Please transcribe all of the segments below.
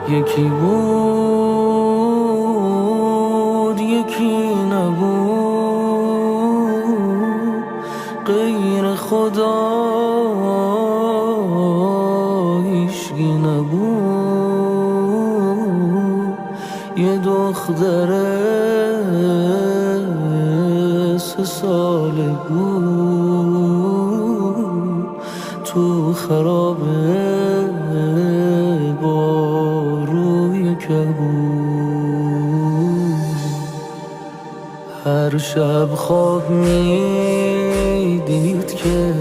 یکی بود یکی نبود، غیر خدا هیچکی نبود. یه دختر 3 ساله بود تو خرابه با روی کبود. هر شب خواب میدید که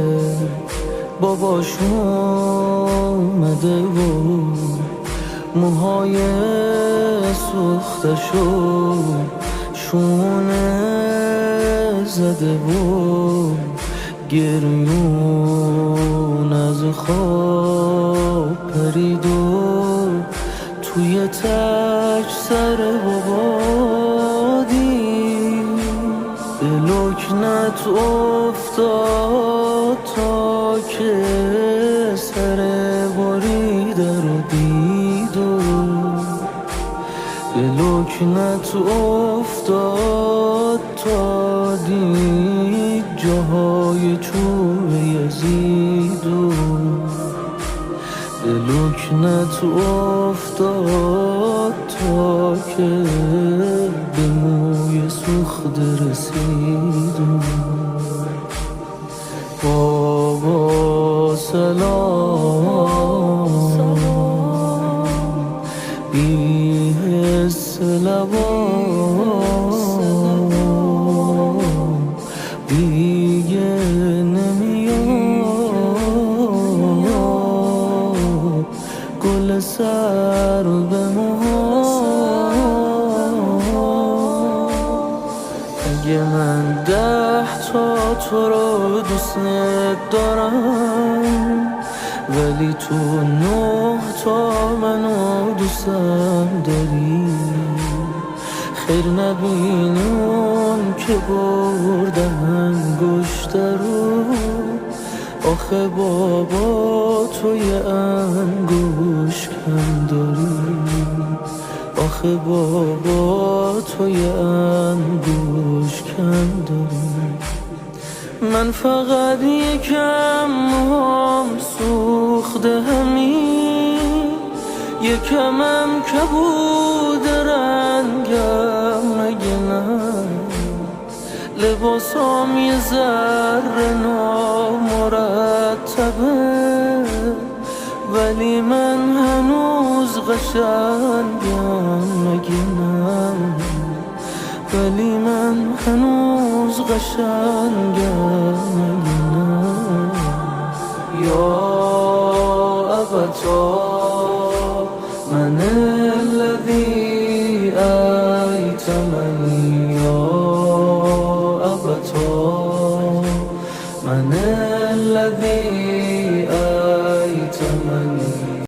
باباش اومده بود، موهای سوختشو شونه زده بود. گریون از خواب پرید و توی تک سر بابا دید. به لکنت افتاد تا که سر بریده رو دید و به لکنت افتاد تا دید جاهای چوب یزید و به لکنت افتاد تا که به موی سوخته رسید و بابا سلام بی حس لبام دیگه نمیاد، گل سر به موها. اگه من 10 تا تو رو دوست دارم، ولی تو 9 تا منو دوستم داری. خیر نبینی اون که بردن انگشت رو، آخه بابا توی انگوش کم داری. آخه بابا توی انگوش کم داری. من فقط یکم موهام سوخته همین، یکمم کبود رنگم مگه نه. لباسام یه ذره نامرتبه، ولی من هنوز قشنگم مگه نه. ولی من هنوز قشنگم مگه نه. یا ابدا من